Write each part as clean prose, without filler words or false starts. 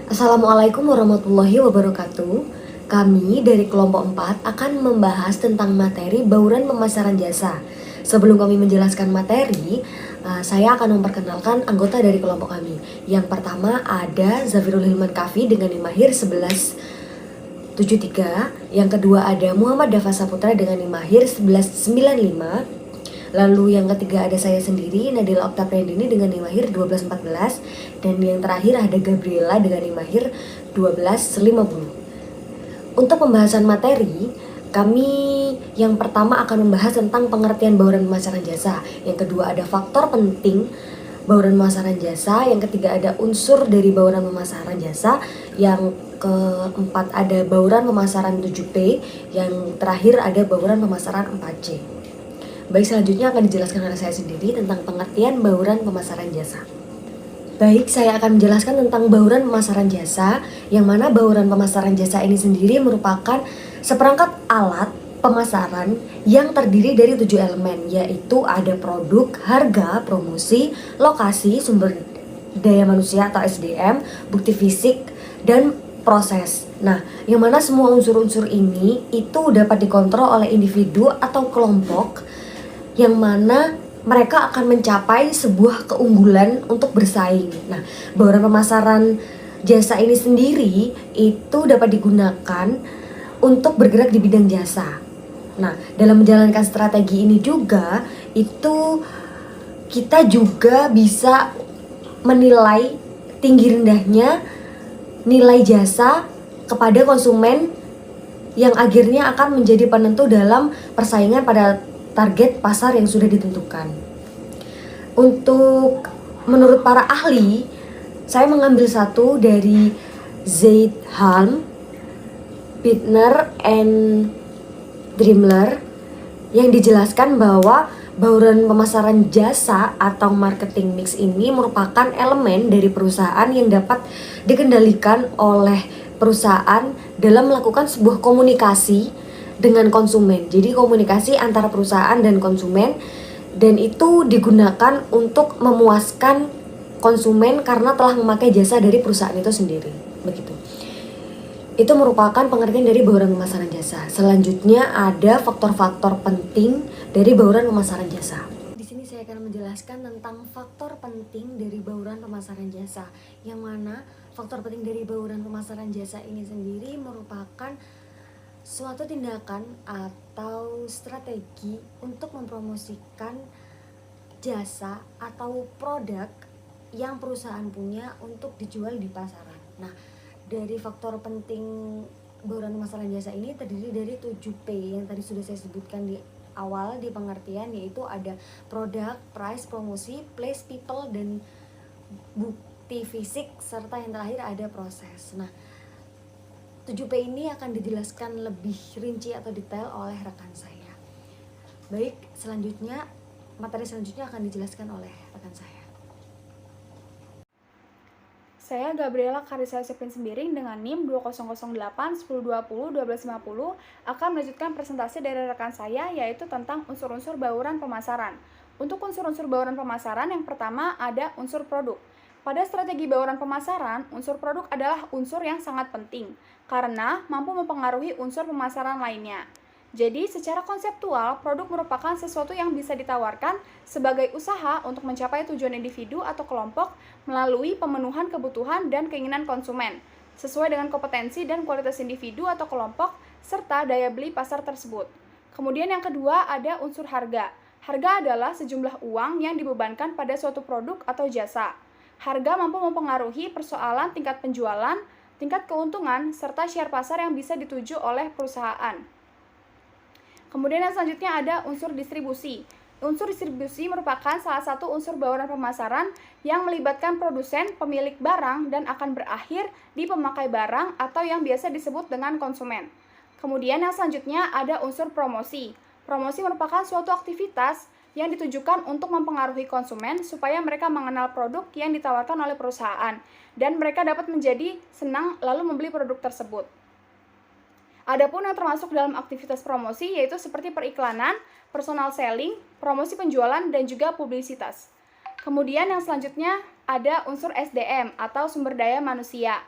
Assalamualaikum warahmatullahi wabarakatuh. Kami dari kelompok 4 akan membahas tentang materi bauran pemasaran jasa. Sebelum kami menjelaskan materi, saya akan memperkenalkan anggota dari kelompok kami. Yang pertama ada Zafirul Hilman Kafi dengan NIM Mahir 1173. Yang kedua ada Muhammad Dafa Saputra dengan NIM Mahir 1195. Lalu yang ketiga ada saya sendiri, Nadila Oktapriandini dengan NIM Mahir 1214. Dan yang terakhir ada Gabriela dengan NIM Mahir 1250. Untuk pembahasan materi, kami yang pertama akan membahas tentang pengertian bauran pemasaran jasa. Yang kedua ada faktor penting bauran pemasaran jasa. Yang ketiga ada unsur dari bauran pemasaran jasa. Yang keempat ada bauran pemasaran 7P. Yang terakhir ada bauran pemasaran 4C. Baik, selanjutnya akan dijelaskan oleh saya sendiri tentang pengertian bauran pemasaran jasa. Baik, saya akan menjelaskan tentang bauran pemasaran jasa, yang mana bauran pemasaran jasa ini sendiri merupakan seperangkat alat pemasaran yang terdiri dari 7 elemen, yaitu ada produk, harga, promosi, lokasi, sumber daya manusia atau SDM, bukti fisik, dan proses. Nah, yang mana semua unsur-unsur ini itu dapat dikontrol oleh individu atau kelompok yang mana mereka akan mencapai sebuah keunggulan untuk bersaing. Nah, bauran pemasaran jasa ini sendiri itu dapat digunakan untuk bergerak di bidang jasa. Nah, dalam menjalankan strategi ini juga itu kita juga bisa menilai tinggi rendahnya nilai jasa kepada konsumen yang akhirnya akan menjadi penentu dalam persaingan pada target pasar yang sudah ditentukan. Untuk menurut para ahli, saya mengambil satu dari Zaid Halm, Bittner, and Dreamler yang dijelaskan bahwa bauran pemasaran jasa atau marketing mix ini merupakan elemen dari perusahaan yang dapat dikendalikan oleh perusahaan dalam melakukan sebuah komunikasi dengan konsumen. Jadi komunikasi antara perusahaan dan konsumen, dan itu digunakan untuk memuaskan konsumen karena telah memakai jasa dari perusahaan itu sendiri. Begitu. Itu merupakan pengertian dari bauran pemasaran jasa. Selanjutnya ada faktor-faktor penting dari bauran pemasaran jasa. Di sini saya akan menjelaskan tentang faktor penting dari bauran pemasaran jasa, yang mana faktor penting dari bauran pemasaran jasa ini sendiri merupakan suatu tindakan atau strategi untuk mempromosikan jasa atau produk yang perusahaan punya untuk dijual di pasaran. Nah, dari faktor penting bauran pemasaran jasa ini terdiri dari 7P yang tadi sudah saya sebutkan di awal di pengertian, yaitu ada produk, price, promosi, place, people, dan bukti fisik, serta yang terakhir ada proses. Nah, 7P ini akan dijelaskan lebih rinci atau detail oleh rekan saya. Baik, materi selanjutnya akan dijelaskan oleh rekan saya. Saya Gabriela Karisa Sepin Sembiring dengan NIM 2008 1020 1250 akan melanjutkan presentasi dari rekan saya, yaitu tentang unsur-unsur bauran pemasaran. Untuk unsur-unsur bauran pemasaran, yang pertama ada unsur produk. Pada strategi bauran pemasaran, unsur produk adalah unsur yang sangat penting karena mampu mempengaruhi unsur pemasaran lainnya. Jadi, secara konseptual, produk merupakan sesuatu yang bisa ditawarkan sebagai usaha untuk mencapai tujuan individu atau kelompok melalui pemenuhan kebutuhan dan keinginan konsumen, sesuai dengan kompetensi dan kualitas individu atau kelompok, serta daya beli pasar tersebut. Kemudian yang kedua ada unsur harga. Harga adalah sejumlah uang yang dibebankan pada suatu produk atau jasa. Harga mampu mempengaruhi persoalan tingkat penjualan, tingkat keuntungan, serta share pasar yang bisa dituju oleh perusahaan. Kemudian yang selanjutnya ada unsur distribusi. Unsur distribusi merupakan salah satu unsur bauran pemasaran yang melibatkan produsen, pemilik barang, dan akan berakhir di pemakai barang atau yang biasa disebut dengan konsumen. Kemudian yang selanjutnya ada unsur promosi. Promosi merupakan suatu aktivitas yang ditujukan untuk mempengaruhi konsumen supaya mereka mengenal produk yang ditawarkan oleh perusahaan dan mereka dapat menjadi senang lalu membeli produk tersebut. Adapun yang termasuk dalam aktivitas promosi yaitu seperti periklanan, personal selling, promosi penjualan, dan juga publisitas. Kemudian yang selanjutnya ada unsur SDM atau sumber daya manusia.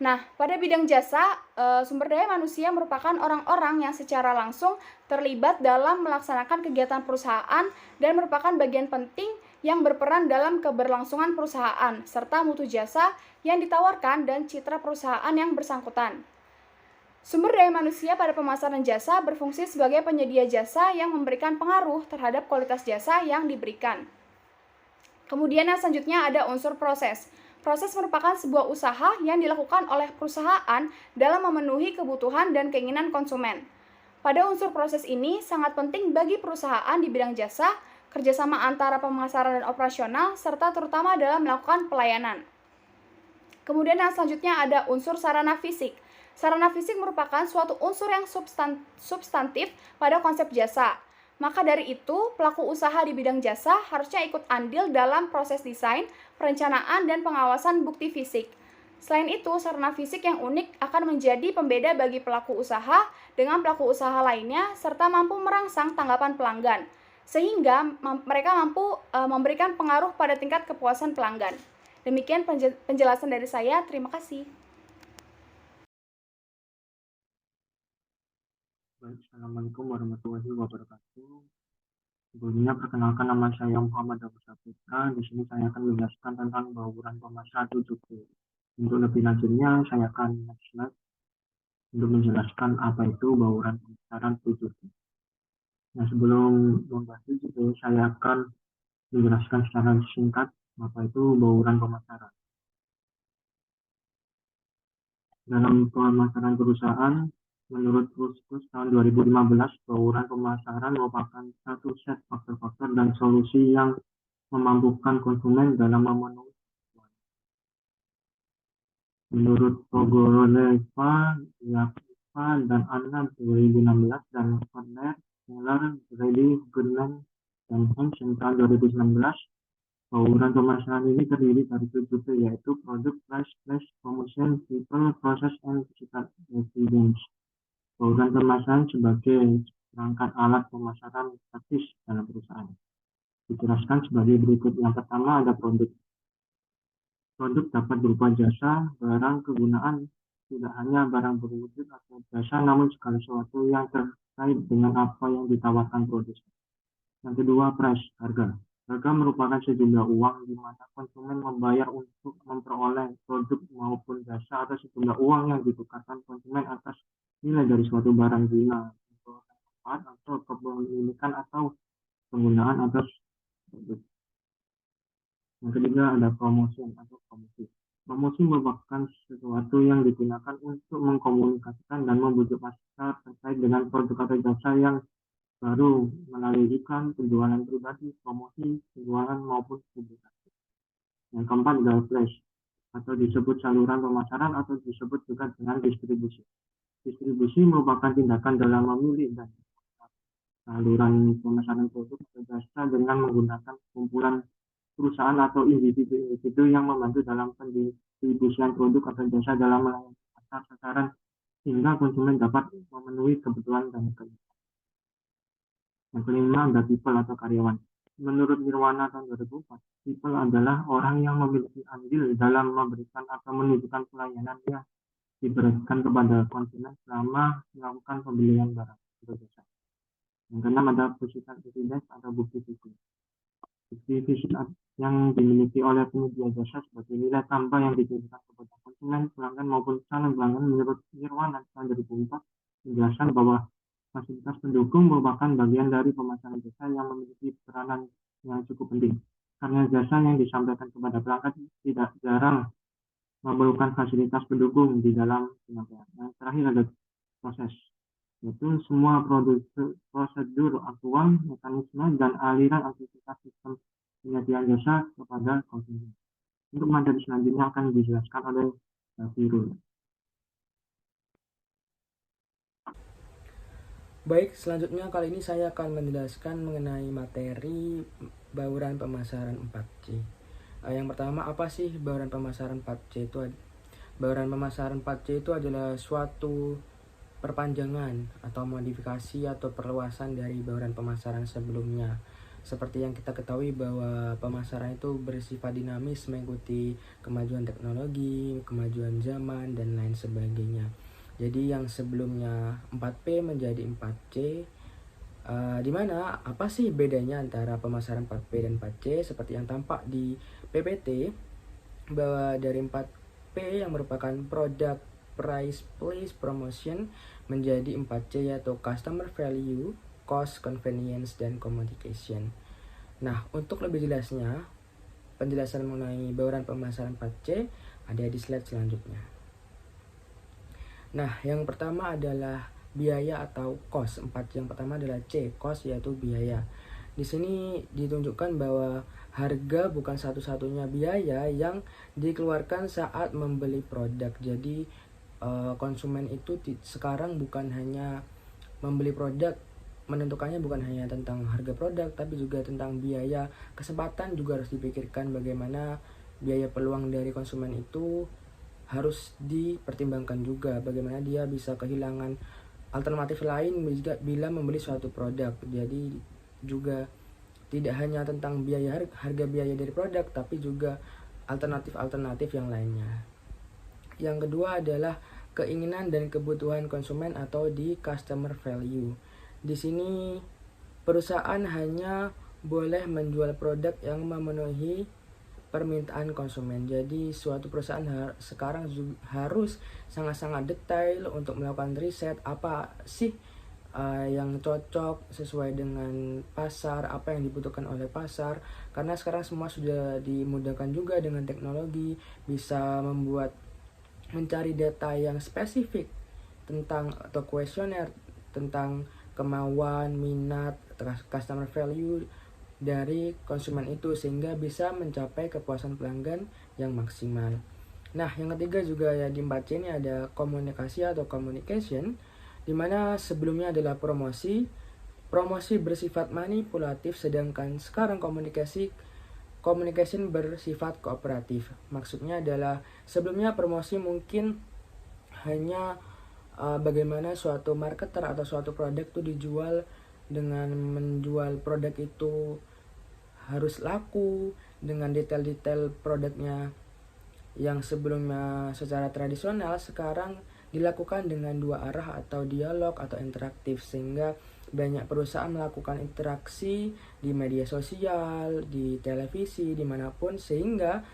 Nah, pada bidang jasa, sumber daya manusia merupakan orang-orang yang secara langsung terlibat dalam melaksanakan kegiatan perusahaan dan merupakan bagian penting yang berperan dalam keberlangsungan perusahaan, serta mutu jasa yang ditawarkan dan citra perusahaan yang bersangkutan. Sumber daya manusia pada pemasaran jasa berfungsi sebagai penyedia jasa yang memberikan pengaruh terhadap kualitas jasa yang diberikan. Kemudian yang selanjutnya ada unsur proses. Proses merupakan sebuah usaha yang dilakukan oleh perusahaan dalam memenuhi kebutuhan dan keinginan konsumen. Pada unsur proses ini sangat penting bagi perusahaan di bidang jasa, kerjasama antara pemasaran dan operasional, serta terutama dalam melakukan pelayanan. Kemudian yang selanjutnya ada unsur sarana fisik. Sarana fisik merupakan suatu unsur yang substantif pada konsep jasa. Maka dari itu, pelaku usaha di bidang jasa harusnya ikut andil dalam proses desain, perencanaan, dan pengawasan bukti fisik. Selain itu, sarana fisik yang unik akan menjadi pembeda bagi pelaku usaha dengan pelaku usaha lainnya, serta mampu merangsang tanggapan pelanggan, sehingga mereka mampu memberikan pengaruh pada tingkat kepuasan pelanggan. Demikian penjelasan dari saya, terima kasih. Baik, Assalamualaikum warahmatullahi wabarakatuh. Sebelumnya perkenalkan, nama saya Muhammad Abu Saputra. Di sini saya akan menjelaskan tentang bauran pemasaran 7P. Untuk lebih lanjutnya, saya akan next slide untuk menjelaskan apa itu bauran pemasaran 7P. Nah, sebelum membahas 7P, saya akan menjelaskan secara singkat apa itu bauran pemasaran. Dalam pemasaran perusahaan, menurut Ruskus tahun 2015, bauran pemasaran merupakan satu set faktor-faktor dan solusi yang memampukan konsumen dalam memenuhi kebutuhan. Menurut Pogoreleva, Yakova, dan Anna 2016, dan Werner, Miller, Brady, Goodman, dan Hansen tahun 2019, bauran pemasaran ini terdiri dari 7P, yaitu Product, Price, Place, Promotion, People, Process, and Digital Evidence. Bauran pemasaran sebagai perangkat alat pemasaran praktis dalam perusahaan dijelaskan sebagai berikut. Yang pertama ada produk. Produk dapat berupa jasa, barang, kegunaan, tidak hanya barang berwujud atau jasa, namun segala sesuatu yang terkait dengan apa yang ditawarkan produk. Yang kedua, price, harga. Harga merupakan sejumlah uang di mana konsumen membayar untuk memperoleh produk maupun jasa, atau sejumlah uang yang ditukarkan konsumen atas nilai dari suatu barang guna untuk manfaat atau kepemilikan atau penggunaan atas produk. Yang ketiga ada promosi atau promosi. Promosi merupakan sesuatu yang digunakan untuk mengkomunikasikan dan membujuk pasar terkait dengan produk atau jasa yang baru melalui iklan, penjualan pribadi, promosi, penjualan maupun publikasi. Yang keempat adalah flash atau disebut saluran pemasaran atau disebut juga dengan distribusi. Distribusi merupakan tindakan dalam memilih dan saluran pemasaran produk atau jasa dengan menggunakan kumpulan perusahaan atau individu-individu yang membantu dalam pendistribusian produk atau jasa dalam melayani pasar sasaran sehingga konsumen dapat memenuhi kebutuhan dan kebutuhan. Yang kelima ada people atau karyawan. Menurut Nirwana tahun 2004, people adalah orang yang memiliki andil dalam memberikan atau menunjukkan pelayanan yang diberikan kepada konsumen selama melakukan pembelian barang atau jasa. Yang keenam ada physical evidence atau bukti fisik. Bukti fisik yang dimiliki oleh penyedia jasa sebagai nilai tambah yang diberikan kepada konsumen, pelanggan maupun calon pelanggan. Menurut Nirwana tahun 2004 menjelaskan bahwa fasilitas pendukung merupakan bagian dari pemasaran jasa yang memiliki peranan yang cukup penting. Karena jasa yang disampaikan kepada pelanggan tidak jarang memerlukan fasilitas pendukung di dalam penyampaian. Yang terakhir ada proses, yaitu semua prosedur aktual, mekanisme, dan aliran aktivitas sistem penyediaan jasa kepada konsumen. Untuk materi selanjutnya akan dijelaskan oleh Zafirul. Baik, selanjutnya kali ini saya akan menjelaskan mengenai materi bauran pemasaran 4C. Yang pertama, apa sih bauran pemasaran 4C itu? Bauran pemasaran 4C itu adalah suatu perpanjangan atau modifikasi atau perluasan dari bauran pemasaran sebelumnya. Seperti yang kita ketahui bahwa pemasaran itu bersifat dinamis mengikuti kemajuan teknologi, kemajuan zaman, dan lain sebagainya. Jadi yang sebelumnya 4P menjadi 4C, di mana apa sih bedanya antara pemasaran 4P dan 4C? Seperti yang tampak di PPT, bahwa dari 4P yang merupakan product, price, place, promotion menjadi 4C yaitu customer value, cost, convenience, dan communication. Nah, untuk lebih jelasnya, penjelasan mengenai bauran pemasaran 4C ada di slide selanjutnya. Nah, yang pertama adalah biaya atau cost. Yang pertama adalah C, cost, yaitu biaya. Di sini ditunjukkan bahwa harga bukan satu-satunya biaya yang dikeluarkan saat membeli produk. Jadi konsumen itu sekarang bukan hanya membeli produk, menentukannya bukan hanya tentang harga produk, tapi juga tentang biaya. Kesempatan juga harus dipikirkan, bagaimana biaya peluang dari konsumen itu harus dipertimbangkan juga, bagaimana dia bisa kehilangan alternatif lain bila membeli suatu produk. Jadi juga tidak hanya tentang biaya harga biaya dari produk, tapi juga alternatif-alternatif yang lainnya. Yang kedua adalah keinginan dan kebutuhan konsumen atau di customer value. Di sini perusahaan hanya boleh menjual produk yang memenuhi permintaan konsumen. Jadi suatu perusahaan sekarang harus sangat-sangat detail untuk melakukan riset apa sih yang cocok sesuai dengan pasar, apa yang dibutuhkan oleh pasar. Karena sekarang semua sudah dimudahkan juga dengan teknologi, bisa mencari data yang spesifik tentang atau kuesioner tentang kemauan, minat, customer value dari konsumen itu, sehingga bisa mencapai kepuasan pelanggan yang maksimal. Nah, yang ketiga juga ya di 4C ini ada komunikasi atau communication, di mana sebelumnya adalah promosi bersifat manipulatif, sedangkan sekarang communication bersifat kooperatif. Maksudnya adalah sebelumnya promosi mungkin hanya bagaimana suatu marketer atau suatu produk itu dijual dengan menjual produk itu harus laku dengan detail-detail produknya yang sebelumnya secara tradisional, sekarang dilakukan dengan dua arah atau dialog atau interaktif, sehingga banyak perusahaan melakukan interaksi di media sosial, di televisi, dimanapun, sehingga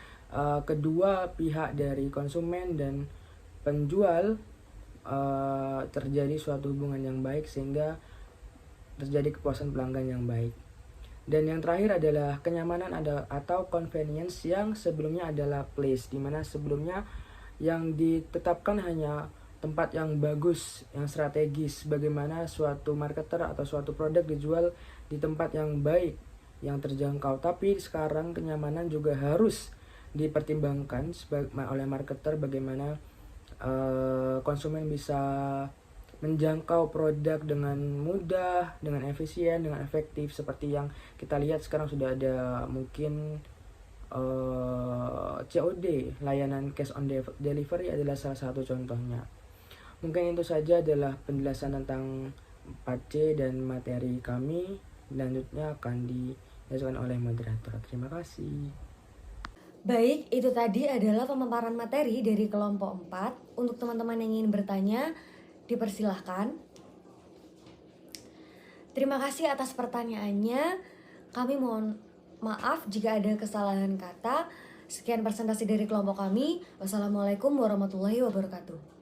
kedua pihak dari konsumen dan penjual terjadi suatu hubungan yang baik, sehingga terjadi kepuasan pelanggan yang baik. Dan yang terakhir adalah kenyamanan atau convenience, yang sebelumnya adalah place, dimana sebelumnya yang ditetapkan hanya tempat yang bagus, yang strategis, bagaimana suatu marketer atau suatu produk dijual di tempat yang baik, yang terjangkau. Tapi sekarang kenyamanan juga harus dipertimbangkan oleh marketer, bagaimana konsumen bisa menjangkau produk dengan mudah, dengan efisien, dengan efektif. Seperti yang kita lihat sekarang sudah ada mungkin COD, layanan cash on delivery adalah salah satu contohnya. Mungkin itu saja adalah penjelasan tentang 4C dan materi kami. Selanjutnya akan dijelaskan oleh moderator. Terima kasih. Baik, itu tadi adalah pemaparan materi dari kelompok 4. Untuk teman-teman yang ingin bertanya, dipersilahkan. Terima kasih atas pertanyaannya. Kami mohon maaf jika ada kesalahan kata. Sekian presentasi dari kelompok kami. Wassalamualaikum warahmatullahi wabarakatuh.